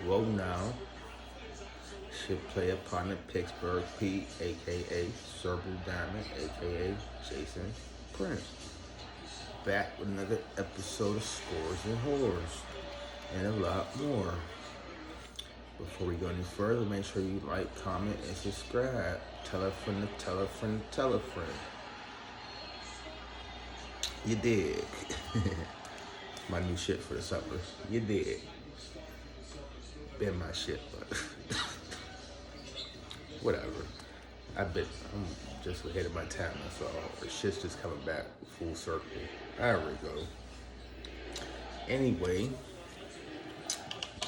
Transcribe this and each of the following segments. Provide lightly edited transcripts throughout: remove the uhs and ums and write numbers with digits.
duel now should play upon the Pittsburgh Pete, aka Circle Diamond, aka Jason Prince. Back with another episode of Scores and Horrors and a lot more. Before we go any further, make sure you like, comment, and subscribe. Tell a friend to tell a friend to tell a friend. You dig? My new shit for the supper. You dig? Been my shit, but whatever. I'm just ahead of my time, that's all. The shit's just coming back full circle. There we go. Anyway,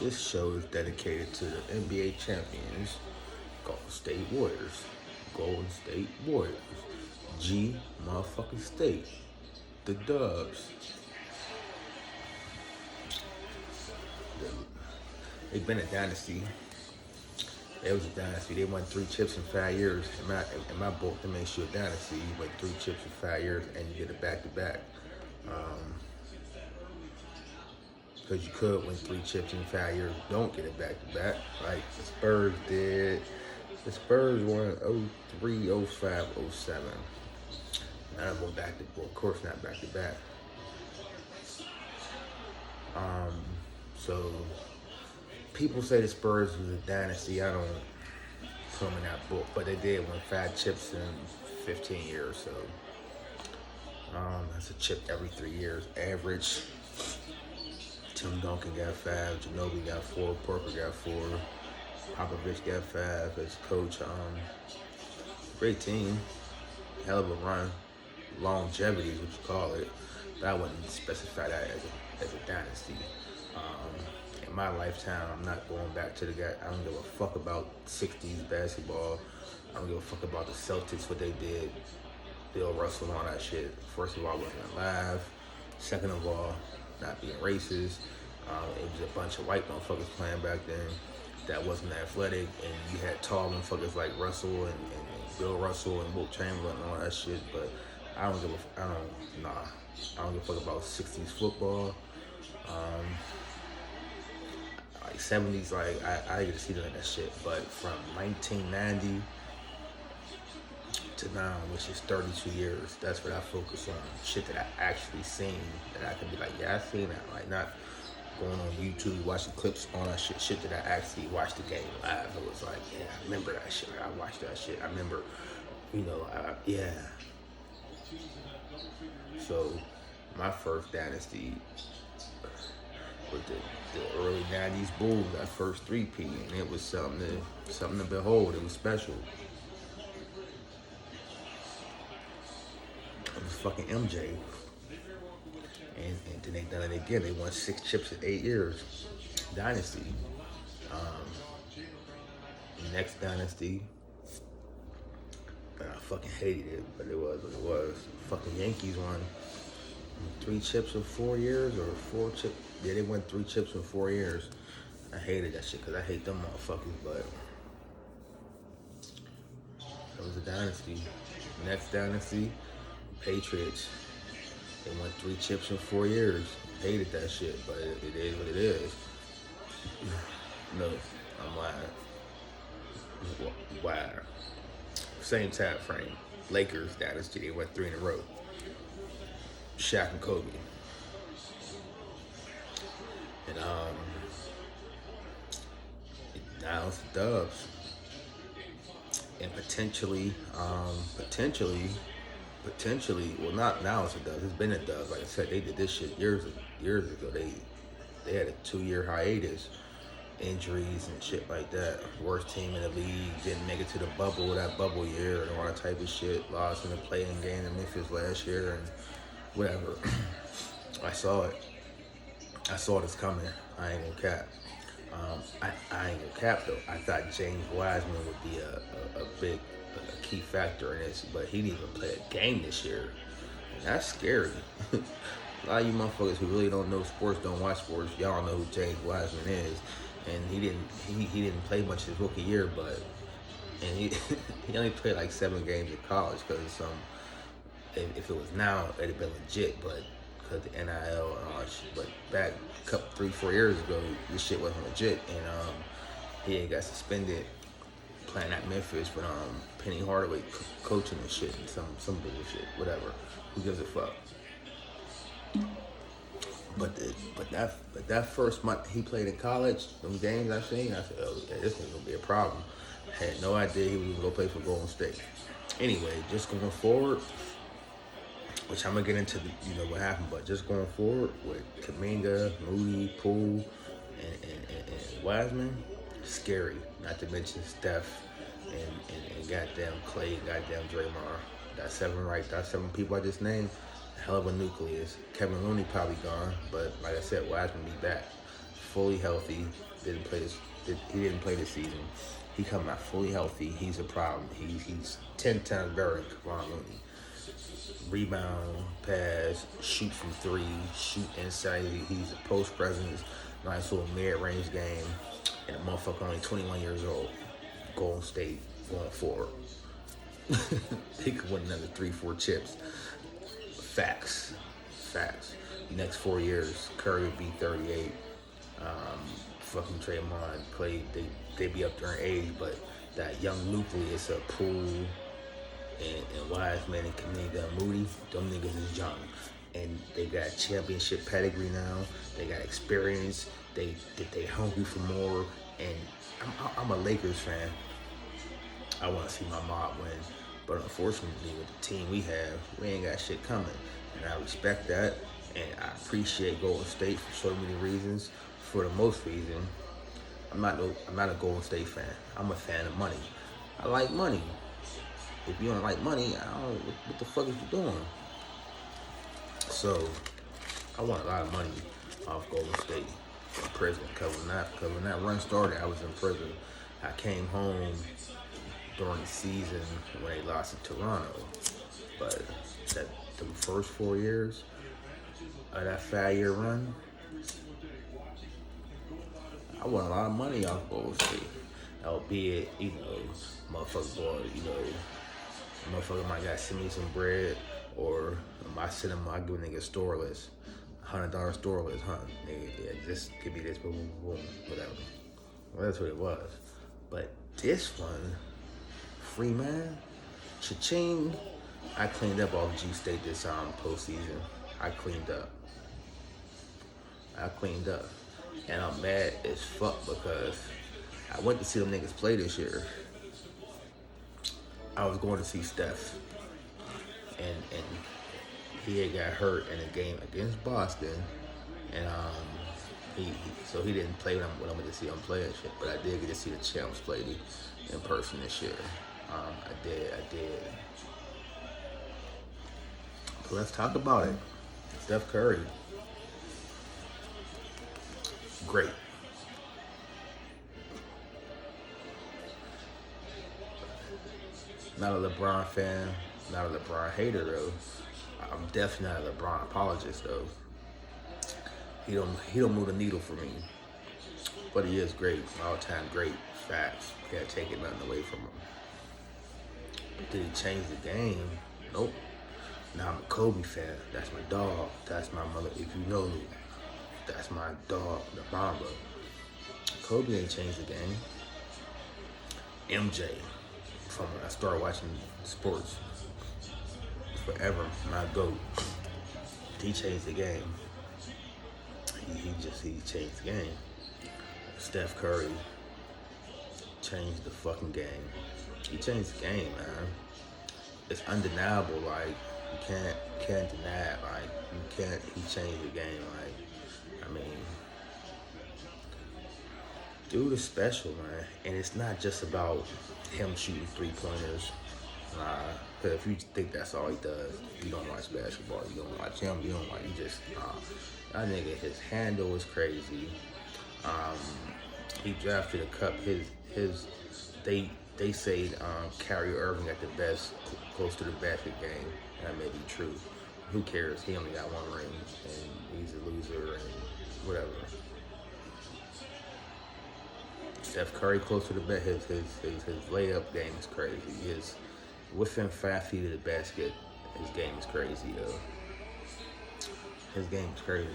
this show is dedicated to the NBA champions, Golden State Warriors. Golden State Warriors. G motherfucking State. The Dubs. They've been a dynasty. It was a dynasty. They won 3 chips in 5 years. In my book, that makes you a dynasty. You win 3 chips in 5 years and you get it back to back. Because you could win 3 chips in 5 years, don't get it back to back, like the Spurs did. The Spurs won 03, 05, 07. None of them back to back. Well, of course not back to back. So people say the Spurs was a dynasty. I don't put them in that book, but they did win 5 chips in 15 years. So that's a chip every 3 years, average. Tim Duncan got 5, Ginobili got 4, Parker got 4, Popovich got 5 as coach. Great team, hell of a run, longevity is what you call it, but I wouldn't specify that as a dynasty. In my lifetime, I'm not going back to the guy. I don't give a fuck about 60s basketball. I don't give a fuck about the Celtics, what they did, Bill Russell and all that shit. First of all, I wasn't alive. Second of all, not being racist. It was a bunch of white motherfuckers playing back then that wasn't athletic, and you had tall motherfuckers like Russell and Bill Russell and Wilt Chamberlain and all that shit. But I don't give a fuck about 60s football. Like 70s, like I get to see that shit. But from 1990 to now, which is 32 years, that's what I focus on. Shit that I actually seen, that I can be like, yeah, I seen that. Like, not going on YouTube, watching clips on that shit that I actually watched the game live. It was like, yeah, I remember that shit. I watched that shit. I remember, yeah. So, my first dynasty was the early 90s Bulls, that first 3-peat, and it was something to behold. It was special. It was fucking MJ. And then they done it again. They won 6 chips in 8 years. Dynasty. Next dynasty. I fucking hated it, but it was what it was. Fucking Yankees won 3 chips in 4 years, or 4 chips. Yeah, they won 3 chips in 4 years. I hated that shit because I hate them motherfuckers, but it was a dynasty. Next dynasty, Patriots. They won 3 chips in 4 years. Hated that shit, but it is what it is. No, I'm lying. Wow. Same time frame. Lakers dynasty. They went 3 in a row. Shaq and Kobe. And now it's the Dubs. And potentially, well, not now it's a Dubs. It's been a Dubs. Like I said, they did this shit years ago. They had a 2-year hiatus, injuries and shit like that. Worst team in the league, didn't make it to the bubble, that bubble year, and all that type of shit. Lost in the play-in game in Memphis last year, and whatever. I saw it. I saw this coming. I ain't gonna cap. I ain't gonna cap though. I thought James Wiseman would be a key factor in this, but he didn't even play a game this year. That's scary. A lot of you motherfuckers who really don't know sports, don't watch sports, y'all know who James Wiseman is, and he didn't play much his rookie year, he only played like 7 games in college because if it was now, it'd have been legit, but because the NIL and all that shit. But back a couple, 3, 4 years ago, this shit wasn't legit, and he had got suspended playing at Memphis with Penny Hardaway coaching and shit, and some bullshit, whatever. Who gives a fuck? But that first month he played in college, them games I seen, I said, oh yeah, this one's gonna be a problem. Had no idea he was gonna go play for Golden State. Anyway, just going forward, which I'm gonna get into what happened, but just going forward with Kuminga, Moody, Poole, and Wiseman, scary. Not to mention Steph and goddamn Clay, goddamn Draymond. That's 7 people I just named. Hell of a nucleus. Kevin Looney probably gone, but like I said, Wiseman be back, fully healthy. He didn't play this season. He come out fully healthy. He's a problem. He's 10 times better than Kevon Looney. Rebound, pass, shoot from 3, shoot inside. He's a post presence, nice little mid-range game, and a motherfucker only 21 years old. Golden State going forward. He could win another 3-4 chips. Facts. Next 4 years, Curry would be 38. Fucking Draymond, Clay, they be up there in age, but that young nucleus of Poole and Wiseman and Kuminga and Moody, them niggas is young. And they got championship pedigree now. They got experience. They hungry for more. And I'm a Lakers fan. I want to see my mob win. But unfortunately, with the team we have, we ain't got shit coming. And I respect that. And I appreciate Golden State for so many reasons. For the most reason, I'm not a Golden State fan. I'm a fan of money. I like money. If you don't like money, what the fuck is you doing? So, I want a lot of money off Golden State in prison. Because when that run started, I was in prison. I came home during the season when they lost to Toronto. But the first 4 years of that 5-year run, I won a lot of money off Golden State. Albeit, motherfucker might got send me some bread, or I give a nigga a store list. $100 store list, huh? Nigga, yeah, just give me this, boom, whatever. Well, that's what it was. But this one, free man, cha-ching. I cleaned up off G State this postseason. I cleaned up. And I'm mad as fuck because I went to see them niggas play this year. I was going to see Steph. And he had got hurt in a game against Boston. And so he didn't play when I went to see him play and shit. But I did get to see the champs play in person this year. I did. But let's talk about it. Steph Curry. Great. Not a LeBron fan, not a LeBron hater though. I'm definitely not a LeBron apologist though. He don't move the needle for me. But he is great, all-time great. Facts. Can't take it nothing away from him. But did he change the game? Nope. Now I'm a Kobe fan. That's my dog. That's my mother. If you know me, that's my dog, the Mamba. Kobe ain't changed the game. MJ, from when I started watching sports, forever, my GOAT. He changed the game. He changed the game. Steph Curry changed the fucking game. He changed the game, man. It's undeniable. Like you can't deny it. Like you can't. He changed the game. Like I mean, dude is special, man. And it's not just about him shooting 3-pointers. Cause if you think that's all he does, you don't watch basketball. You don't watch him. You don't watch. You just that nigga. His handle is crazy. He drafted a cup. They say Kyrie Irving got the best, close to the basket game. That may be true. Who cares? He only got one ring, and he's a loser, and whatever. Steph Curry close to the basket. His layup game is crazy. His within 5 feet of the basket, his game is crazy though. His game's crazy.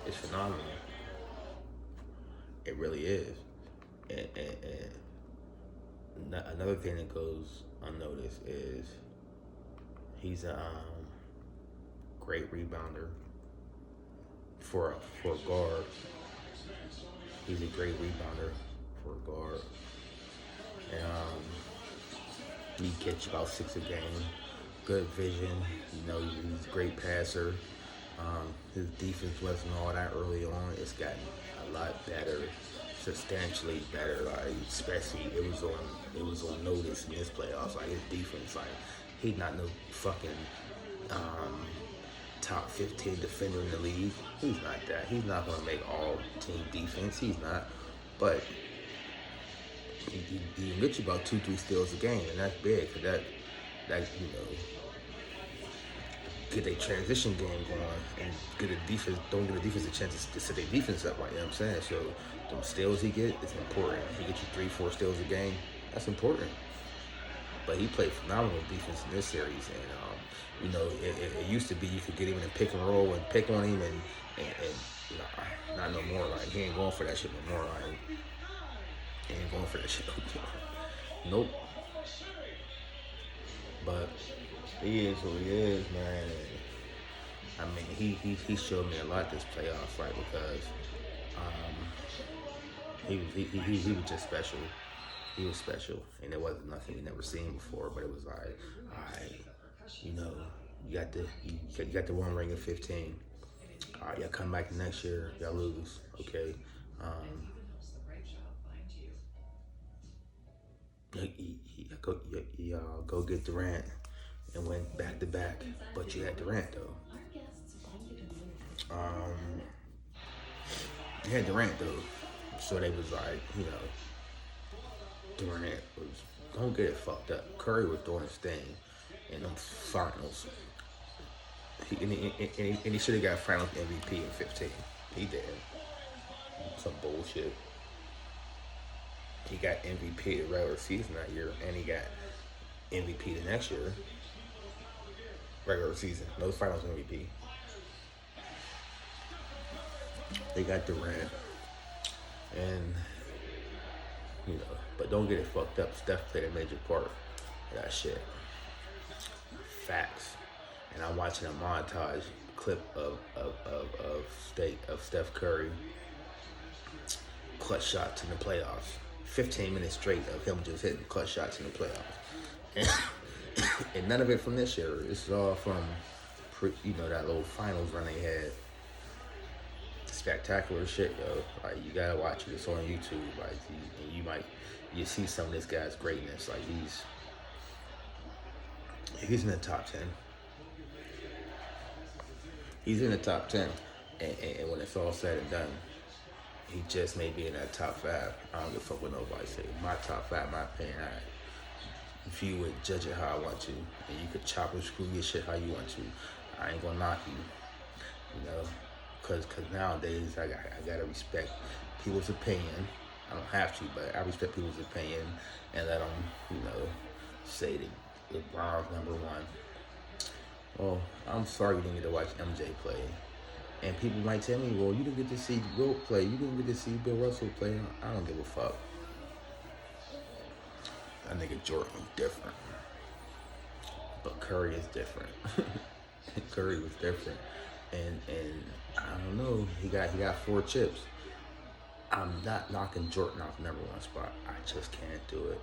It's phenomenal. It really is. And another thing that goes unnoticed is he's a great rebounder for a guard. He's a great rebounder for a guard. And he gets you about 6 a game. Good vision. You know, he's a great passer. His defense wasn't all that early on. It's gotten a lot better, substantially better. Like especially it was on notice in this playoffs. Like his defense, like he's not no fucking top 15 defender in the league. He's not that. He's not gonna make all team defense. He's not. But he can get you about 2-3 steals a game, and that's big. Cause that you know. Get a transition game going and get a defense. Don't give the defense a chance to set their defense up. Like you know what I'm saying. So them steals he get is important. He gets you 3-4 steals a game. That's important. But he played phenomenal defense in this series, and you know it used to be you could get him in a pick and roll and pick on him, and you know, not no more. Like he ain't going for that shit no more. Like he ain't going for that shit no more. Nope. But he is who he is, man. And, I mean, he showed me a lot this playoffs, right? Because he was just special. He was special, and it wasn't nothing we never seen before. But it was like, all right, you know, you got the one ring in 15. All right, y'all come back the next year, y'all lose, okay? Y'all go get Durant and went back to back, but you had Durant though. You had Durant though, so they was like, you know, Durant was, don't get it fucked up. Curry was doing his thing in them finals. He should have got Finals MVP in 15. He did. Some bullshit. He got MVP the regular season that year, and he got MVP the next year. Regular season, no Finals MVP. They got Durant, and you know, but don't get it fucked up. Steph played a major part of that shit. Facts. And I'm watching a montage clip of Steph Curry clutch shots in the playoffs. 15 minutes straight of him just hitting clutch shots in the playoffs. And none of it from this year. This is all from, you know, that little finals run they had. Spectacular shit, yo. Like, you gotta watch it. It's on YouTube. Like, you see some of this guy's greatness. Like, he's in the top 10. He's in the top 10. And when it's all said and done, he just may be in that top 5. I don't give a fuck what nobody say. My top 5, my opinion. If you would judge it how I want to, and you could chop and screw your shit how you want to, I ain't gonna knock you. You know, cause nowadays I gotta respect people's opinion. I don't have to, but I respect people's opinion and let them, you know, say that LeBron's number 1. Well, I'm sorry you didn't get to watch MJ play. And people might tell me, well, you didn't get to see Wilt play. You didn't get to see Bill Russell play. I don't give a fuck. That nigga Jordan was different. But Curry is different. Curry was different. And I don't know, he got 4 chips. I'm not knocking Jordan off number 1 spot. I just can't do it.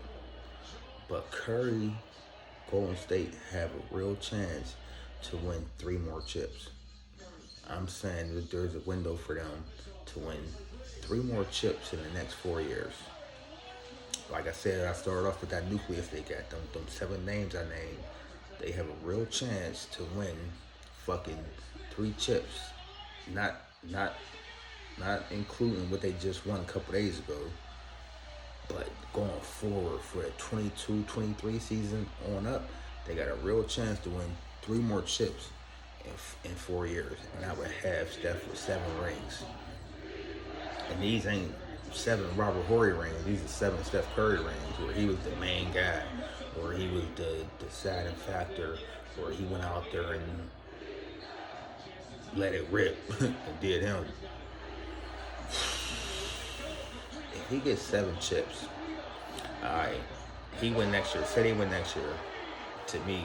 But Curry, Golden State have a real chance to win 3 more chips. I'm saying that there's a window for them to win 3 more chips in the next 4 years. Like I said, I started off with that nucleus they got, them 7 names I named. They have a real chance to win fucking 3 chips. Not including what they just won a couple days ago. But going forward for the 22-23 season on up, they got a real chance to win 3 more chips in 4 years. And I would have Steph with 7 rings. And these ain't 7 Robert Horry rings. These are 7 Steph Curry rings, where he was the main guy, where he was the deciding factor, where he went out there and let it rip and did him. If he gets 7 chips, all right, he win next year. Said he win next year. To me,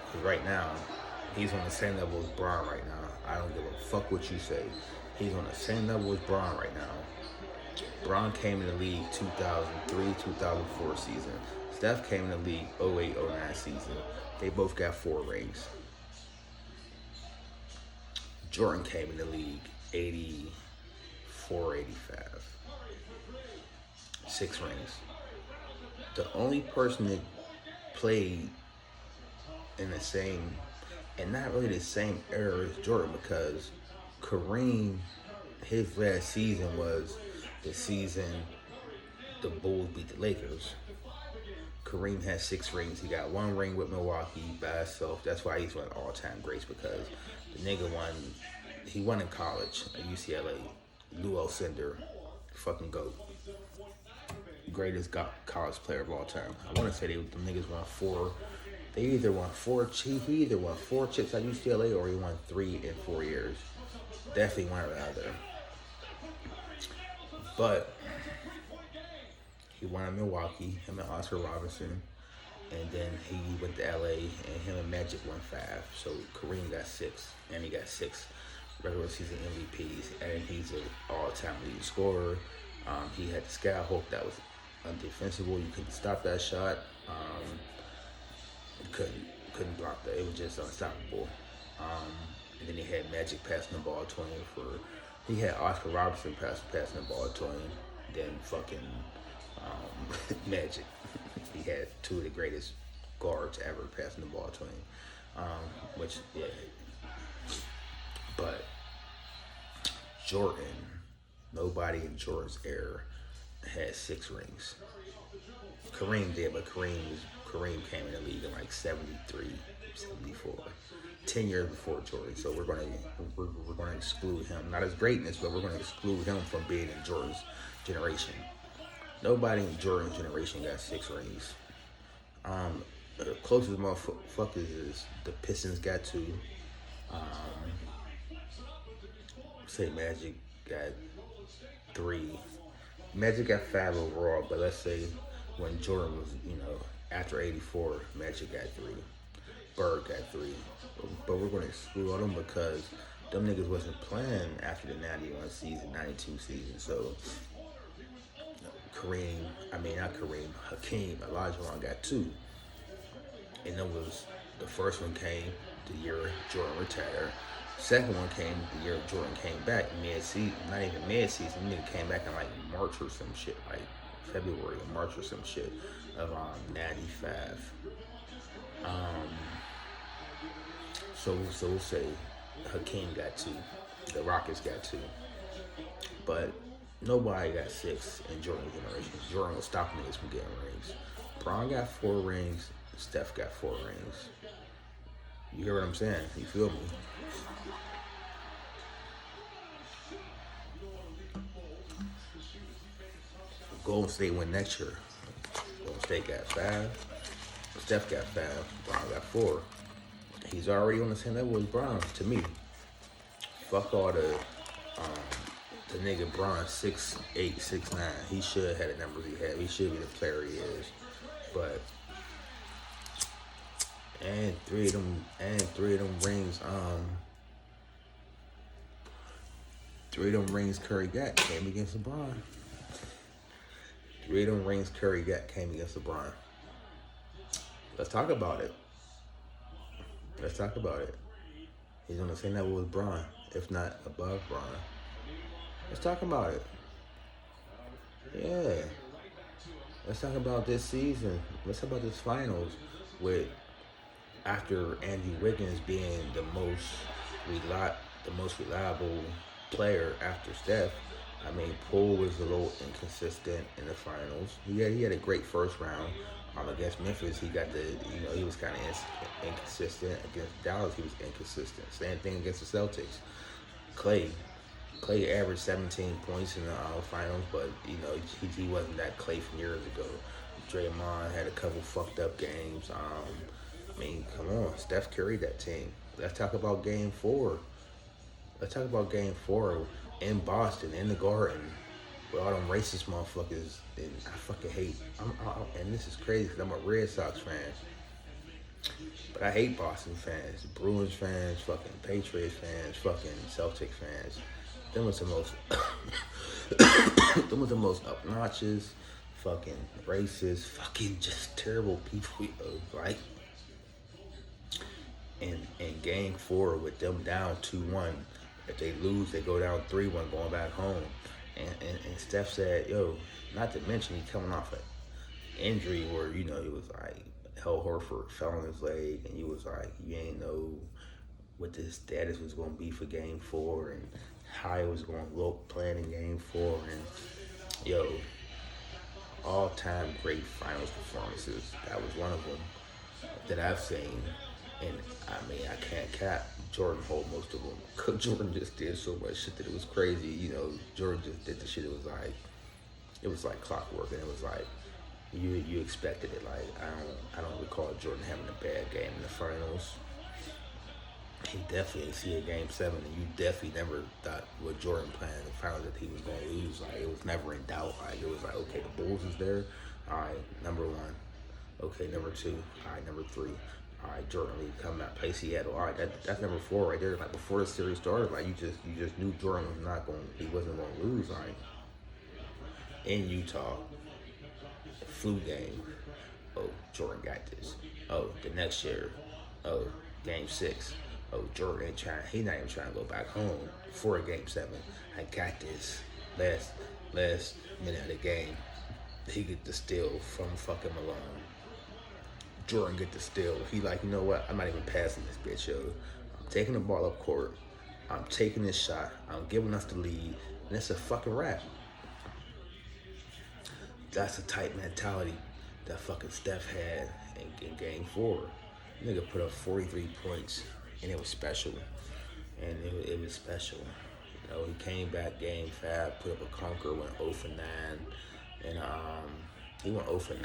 because right now, he's on the same level as Braun right now. I don't give a fuck what you say. He's on the same level as Braun right now. Braun came in the league 2003, 2004 season. Steph came in the league 08, 09 season. They both got 4 rings. Jordan came in the league 84, 85. 6 rings. The only person that played in the same, and not really the same era as Jordan, because Kareem, his last season was the season the Bulls beat the Lakers. Kareem had 6 rings. He got 1 ring with Milwaukee by himself. That's why he's one of all-time greats, because the nigga won. He won in college at UCLA. Lou Alcindor, fucking GOAT. Greatest college player of all time. I want to say the niggas won 4. They either won 4. He either won 4 chips at UCLA or he won 3 in 4 years. Definitely one or the other. But he won in Milwaukee, him and Oscar Robertson, and then he went to LA, and him and Magic won 5. So Kareem got 6, and he got 6 regular season MVPs, and he's an all-time leading scorer. He had the skyhook that was undefensible. You couldn't stop that shot. You couldn't block that. It was just unstoppable. And then he had Magic passing the ball to him he had Oscar Robertson passing the ball to him. Then fucking Magic. He had 2 of the greatest guards ever passing the ball to him. Yeah. But Jordan, nobody in Jordan's era had 6 rings. Kareem did, but Kareem came in the league in like 73, 74, 10 years before Jordan. So we're gonna exclude him, not his greatness, but we're gonna exclude him from being in Jordan's generation. Nobody in Jordan's generation got 6 rings. The closest motherfuckers is the Pistons got 2. Say Magic got 3. Magic got 5 overall, but let's say when Jordan was, after 84, Magic got 3. Bird got 3. But we're going to exclude all them because them niggas wasn't playing after the 91 season, 92 season. So Hakeem Olajuwon got 2. And then the first one came the year Jordan retired. Second one came the year Jordan came back mid-season, not even mid-season. Nigga came back in like March or some shit, like February or March or some shit of 95. So we'll say Hakeem got 2, the Rockets got 2, but nobody got 6 in Jordan's generation. Jordan was stopping niggas from getting rings. Braun got 4 rings. Steph got 4 rings. You hear what I'm saying? You feel me? Golden State win next year. Golden State got 5. Steph got 5. Braun got 4. He's already on the same level as Braun to me. Fuck all the nigga Braun 6'8", 6'9". He should have had the numbers he had. He should be the player he is. But and three of them rings. Three of them rings Curry got came against LeBron. 3 of them rings Curry got came against LeBron. Let's talk about it. He's on the same level with Braun, if not above Braun. Let's talk about it. Yeah. Let's talk about this season. Let's talk about this finals with after Andrew Wiggins being the most reliable player after Steph. I mean, Poole was a little inconsistent in the finals. He had a great first round. Against Memphis, he got he was kind of inconsistent. Against Dallas, he was inconsistent. Same thing against the Celtics. Clay averaged 17 points in the finals, but he wasn't that Clay from years ago. Draymond had a couple fucked up games. I mean, come on, Steph carried that team. Let's talk about Game 4. Let's talk about Game 4 in Boston, in the Garden, with all them racist motherfuckers. And I fucking hate. And this is crazy because I'm a Red Sox fan, but I hate Boston fans, Bruins fans, fucking Patriots fans, fucking Celtic fans. Them was the most. Them was the most obnoxious, fucking racist, fucking just terrible people. Like in Game 4 with them down 2-1. If they lose, they go down 3-1 going back home. And Steph said, yo, not to mention he coming off an injury where, he was like, Hell Horford fell on his leg, and he was like, you ain't know what the status was going to be for Game 4 and how it was going to look playing in Game 4. And, yo, all-time great finals performances. That was one of them that I've seen. And, I mean, I can't cap. Jordan hold most of them. Jordan just did so much shit that it was crazy. Jordan just did the shit. It was like clockwork, and it was like you expected it. Like I don't recall Jordan having a bad game in the finals. He definitely didn't see a Game 7, and you definitely never thought with Jordan playing in the finals that he was gonna lose. Like it was never in doubt. Like it was like, okay, the Bulls is there. All right, number 1. Okay, number 2. All right, number 3. All right, Jordan Lee coming out, play Seattle. All right, that's number 4 right there. Like before the series started, like you just knew Jordan wasn't gonna lose. Like in Utah, flu game. Oh, Jordan got this. Oh, the next year. Oh, Game 6. Oh, Jordan ain't trying. He not even trying to go back home for a Game 7. I got this. Last minute of the game, he get the steal from fucking Malone. Jordan get the steal. He like, you know what? I'm not even passing this bitch, yo. I'm taking the ball up court. I'm taking this shot. I'm giving us the lead. And it's a fucking wrap. That's a tight mentality that fucking Steph had in Game 4. Nigga put up 43 points, and it was special. And it was special. He came back Game 5, put up a conquer, went 0 for 9. And he went 0 for 9.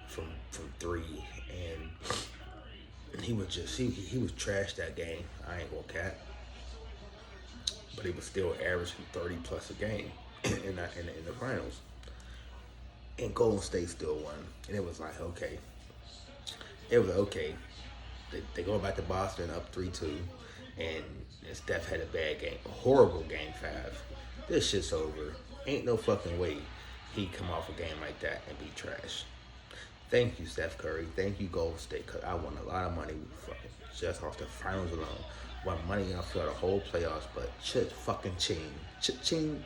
From 3, and he was trashed that game. I ain't gonna cap, but he was still averaging 30 plus a game in the finals. And Golden State still won, and it was like okay. It was okay. They go back to Boston up 3-2, and Steph had a bad game, a horrible Game 5. This shit's over. Ain't no fucking way he come off a game like that and be trash. Thank you, Steph Curry. Thank you, Golden State. Cause I won a lot of money just off the finals alone. Won money out for the whole playoffs, but shit fucking ching. Ching.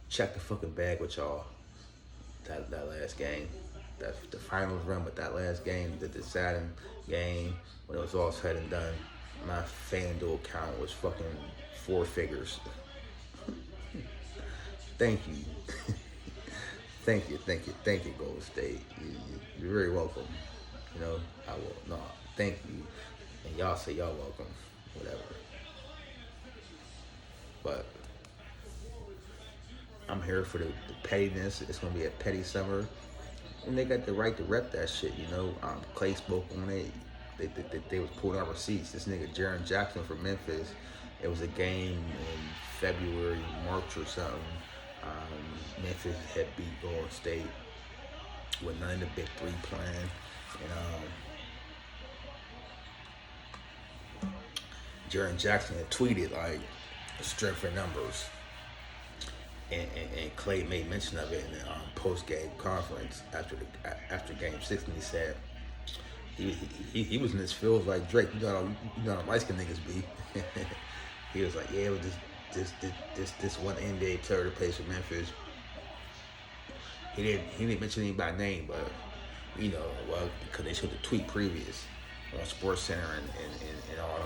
Check the fucking bag with y'all. That last game. The finals run, but that last game, the deciding game, when it was all said and done, my FanDuel account was fucking 4 figures. Thank you. Thank you, Golden State. You're very welcome. I will. No, thank you. And y'all say y'all welcome. Whatever. But I'm here for the pettiness. It's going to be a petty summer. And they got the right to rep that shit, Clay spoke on it. They was pulling out receipts. This nigga, Jaren Jackson from Memphis, it was a game in February, March or something. Memphis had beat Golden State with none of the big 3 playing. And Jaren Jackson had tweeted like strength for numbers. And Clay made mention of it in the post-game conference after Game 6, and he said he was in his feels like Drake. You know how light-skinned niggas be. He was like, yeah, it was this one NBA player that plays for Memphis. He didn't mention anybody by name, but because they showed the tweet previous on Sports Center and all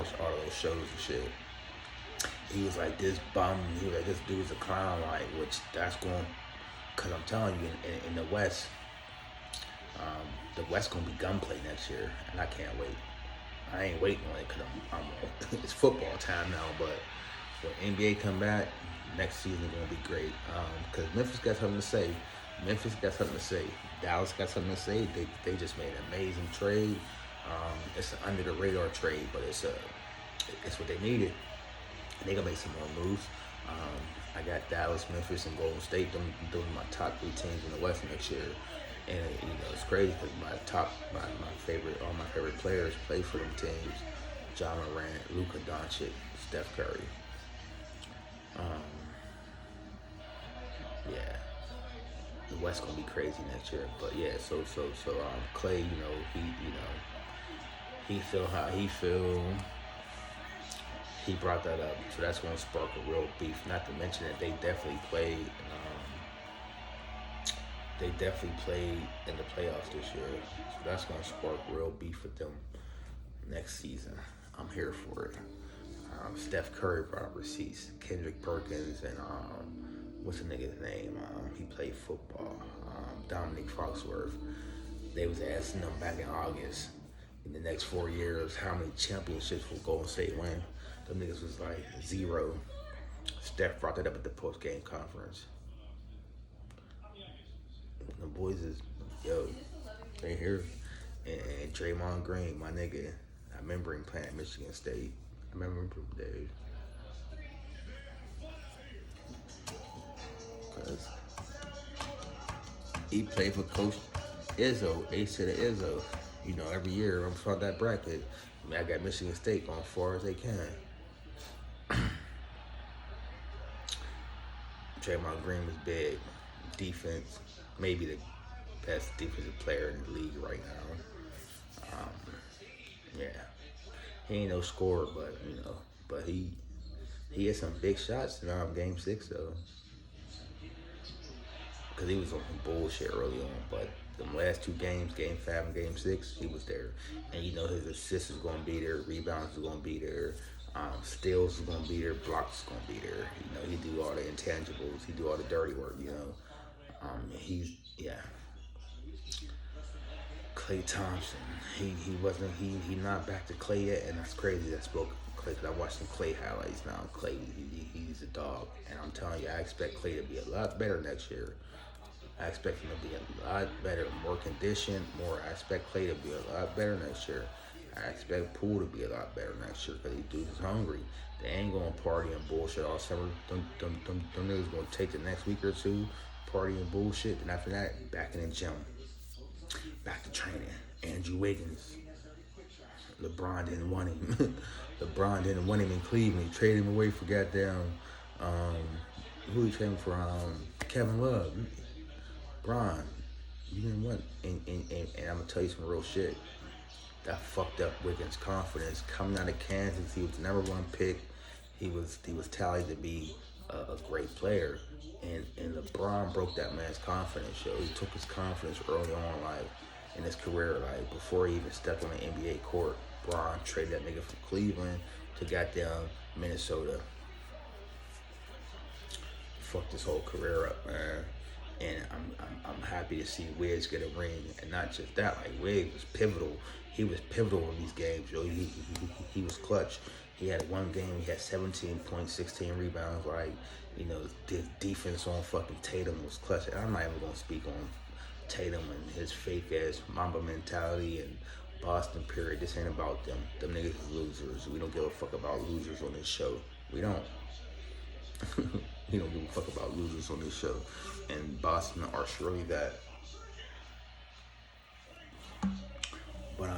those shows and shit. He was like, this bum. He was like, this dude's a clown. Like, which that's going, cause I'm telling you, in the West gonna be gunplay next year, and I can't wait. I ain't waiting on it, cause I'm it's football time now. But when NBA come back, next season gonna be great. Cause Memphis got something to say. Dallas got something to say. They just made an amazing trade. It's an under the radar trade, but it's what they needed. And they gonna make some more moves. I got Dallas, Memphis, and Golden State. Them my top three teams in the West next year. And it's crazy because all my favorite players play for them teams. John Morant, Luka Doncic, Steph Curry. Um, yeah, the West gonna be crazy next year. But yeah, so Clay, he feel how he feel. He brought that up, so that's gonna spark a real beef. Not to mention that they definitely played. They definitely played in the playoffs this year, so that's gonna spark real beef with them next season. I'm here for it. Steph Curry brought receipts. Kendrick Perkins and what's the nigga's name? He played football. Dominic Foxworth. They was asking them back in August, in the next 4 years, how many championships will Golden State win? Them niggas was like 0. Steph brought that up at the post-game conference. The boys is, they here. And Draymond Green, my nigga, I remember him playing at Michigan State. I remember him from days. Because he played for Coach Izzo, Ace to the Izzo. Every year I'm from that bracket. I got Michigan State going far as they can. Draymond Green was big. Defense, maybe the best defensive player in the league right now. Yeah, he ain't no scorer, but he had some big shots in Game 6 though, because he was on some bullshit early on. But the last 2 games, Game 5 and Game 6, he was there, and his assists is gonna be there, rebounds is gonna be there. Steals is gonna be there, blocks is gonna be there. He do all the intangibles, he do all the dirty work. Klay Thompson, he not back to Klay yet, and that's crazy. That spoke Klay, because I'm watching Klay highlights now. Klay, he's a dog, and I'm telling you, I expect Klay to be a lot better next year. I expect him to be a lot better, more conditioned, I expect Klay to be a lot better next year. I expect Poole to be a lot better next year, because these dudes is hungry. They ain't gonna party and bullshit all summer. Them niggas gonna take the next week or 2, party and bullshit, and after that, back in the gym, back to training. Andrew Wiggins, LeBron didn't want him. LeBron didn't want him in Cleveland. He traded him away for goddamn, who he traded for? Kevin Love. LeBron, you didn't want, and I'm gonna tell you some real shit. That fucked up Wiggins' confidence. Coming out of Kansas, he was the #1 pick. He was tallied to be a great player, and LeBron broke that man's confidence. He took his confidence early on, like in his career, like before he even stepped on the NBA court. LeBron traded that nigga from Cleveland to goddamn Minnesota. Fucked his whole career up, man. And I'm happy to see Wiggs get a ring, and not just that. Like Wiggs was pivotal. He was pivotal in these games, yo. He was clutch. He had 1 game. He had 17 points, 16 rebounds. Like, the defense on fucking Tatum was clutch. And I'm not even gonna speak on Tatum and his fake ass Mamba mentality and Boston period. This ain't about them. Them niggas is losers. We don't give a fuck about losers on this show. We don't. We don't give a fuck about losers on this show. And Boston are surely that. But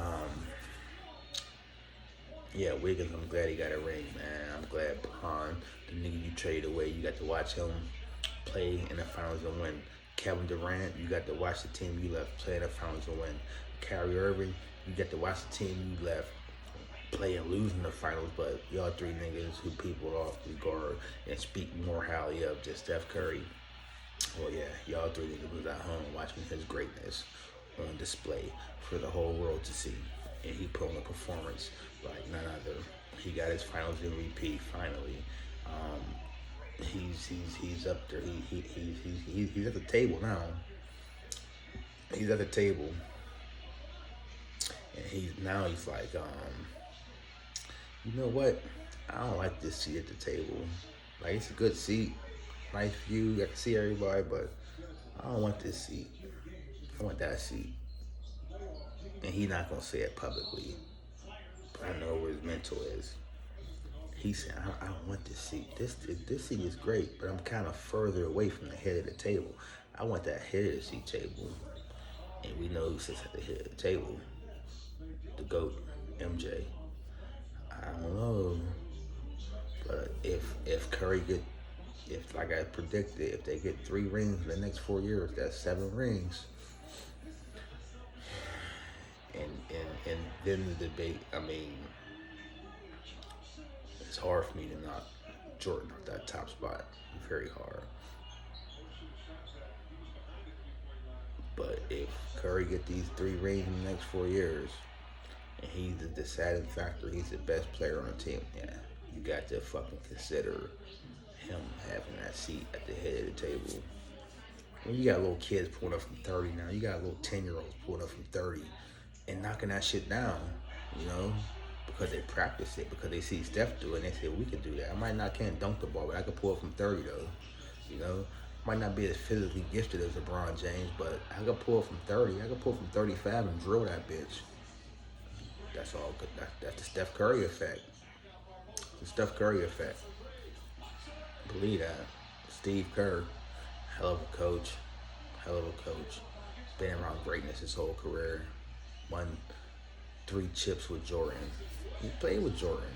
yeah, Wiggins, I'm glad he got a ring, man. I'm glad Bron, the nigga you traded away, you got to watch him play in the finals and win. Kevin Durant, you got to watch the team you left play in the finals and win. Kyrie Irving, you got to watch the team you left play and lose in the finals. But y'all 3 niggas who people off regard and speak more highly of just Steph Curry. Well, yeah, y'all 3 niggas was at home watching his greatness on display for the whole world to see. And he put on a performance like none other. He got his finals MVP finally. He's up there. He's at the table now. He's at the table, and he's like, you know what? I don't like this seat at the table. Like, it's a good seat, nice view. I can see everybody, but I don't want this seat. I want that seat. and he not gonna say it publicly, but I know where his mental is. He said, I don't want this seat. This seat is great, but I'm kind of further away from the head of the table. I want that head of the seat table. And we know who sits at the head of the table. The GOAT, MJ. I don't know. But if Curry if like I predicted, if they get 3 rings in the next 4 years, that's 7 rings. And then the debate, I mean, it's hard for me to knock Jordan off that top spot. Very hard. But if Curry get these 3 rings in the next 4 years, and he's the deciding factor, he's the best player on the team, yeah, you got to fucking consider him having that seat at the head of the table. When you got little kids pulling up from 30 now, you got little 10-year-olds pulling up from 30 and knocking that shit down, you know, because they practice it, because they see Steph do it, and they say, we can do that. I can't dunk the ball, but I can pull up from 30 though, you know. Might not be as physically gifted as LeBron James, but I can pull from 30. I can pull from 35 and drill that bitch. That's all good. That's the Steph Curry effect. The Steph Curry effect. Believe that. Steve Kerr, hell of a coach. Hell of a coach. Been around greatness his whole career. Won 3 chips with Jordan. He played with Jordan.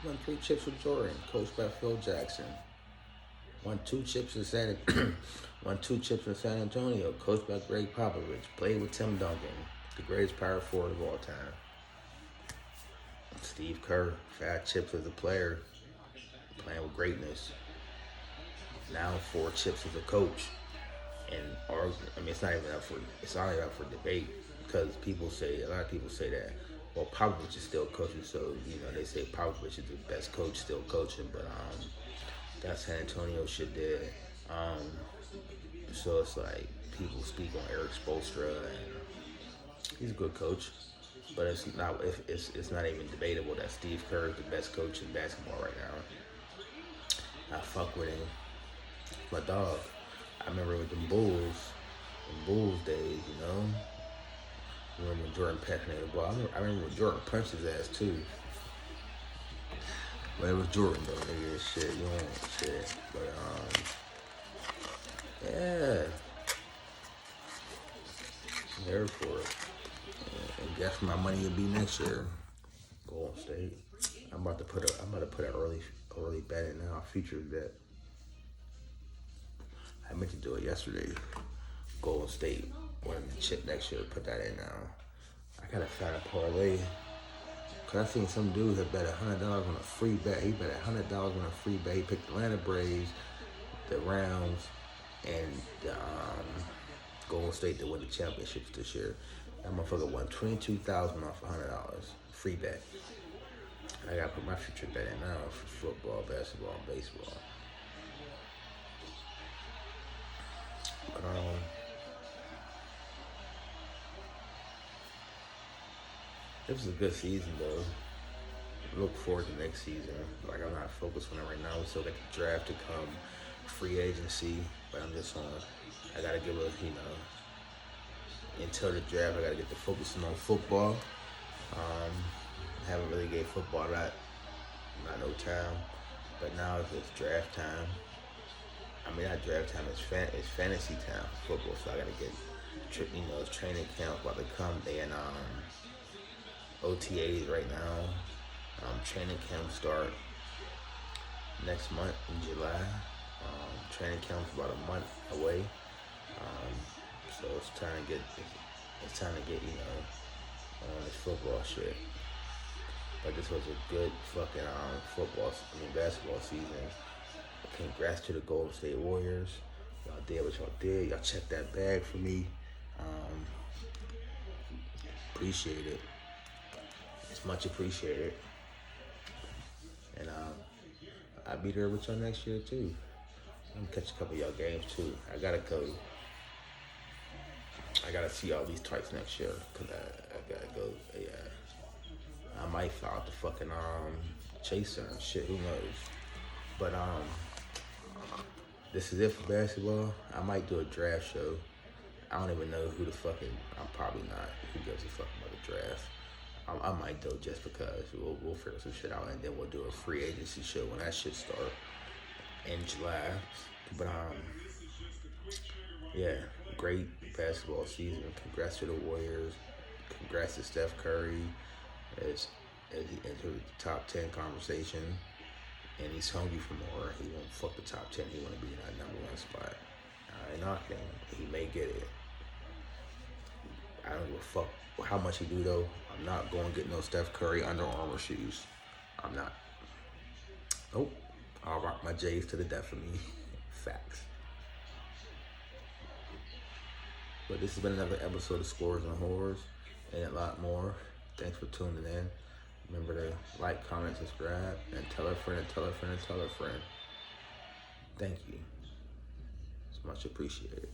He won 3 chips with Jordan. Coached by Phil Jackson. Won 2 chips in San Antonio, coached by Greg Popovich, played with Tim Duncan, the greatest power forward of all time. Steve Kerr, 5 chips as a player, playing with greatness. Now 4 chips as a coach. And it's not even up for debate, because a lot of people say that, well, Popovich is still coaching, so they say Popovich is the best coach still coaching, but that San Antonio shit did. So it's like people speak on Eric Spoelstra, and he's a good coach, but it's not even debatable that Steve Kerr is the best coach in basketball right now. I fuck with him. My dog. I remember with them Bulls days, you know. I remember when Jordan passed the ball. I remember when Jordan punched his ass too. But it was Jordan though, nigga. Shit, you don't shit. But yeah. I'm there for it. And guess where my money will be next year? Golden State. I'm about to put an early bet in now. Future bet. I meant to do it yesterday. Golden State winning the chip next year. Put that in now. I gotta find a parlay. Cause I seen some dude had bet $100 on a free bet. He bet $100 on a free bet. He picked the Atlanta Braves, the Rams, and Golden State to win the championships this year. That motherfucker won $22,000 off $100 free bet. I gotta put my future bet in now for football, basketball, and baseball. But it was a good season though. Look forward to next season. Like, I'm not focused on it right now. We still got the draft to come, free agency, but I'm just I gotta give until the draft, I gotta get to focusing on football. Haven't really gave football not no time, but now it's draft time. I mean, not draft time, it's fantasy time for football, so I gotta get, it's training camp about to come. They in OTAs right now. Training camp start next month in July. Training camp's about a month away. So it's time to get on this football shit. But this was a good fucking basketball season. Congrats to the Golden State Warriors. Y'all did what y'all did. Y'all checked that bag for me. Appreciate it. It's much appreciated. And I'll be there with y'all next year too. I'm gonna catch a couple of y'all games too. I gotta go. I gotta see all these types next year, cause I gotta go. Yeah, I might fly out the fucking Chaser and shit. Who knows? But this is it for basketball. I might do a draft show. I don't even know who the fucking. I'm probably not. Who gives a fuck? draft. I might though, just because we'll figure some shit out, and then we'll do a free agency show when that shit start in July. But yeah, great basketball season. Congrats to the Warriors. Congrats to Steph Curry as he entered the top 10 conversation. And he's hungry for more. He won't fuck the top 10. He want to be in that number one spot. I ain't knocking him. He may get it. I don't give a fuck how much he do though. I'm not going to get no Steph Curry Under Armour shoes. I'm not. Nope. I'll rock my J's to the death of me. Facts. But this has been another episode of Scores and Horrors, and a lot more. Thanks for tuning in. Remember to like, comment, subscribe, and tell a friend, and tell a friend, and tell a friend. Thank you. It's much appreciated.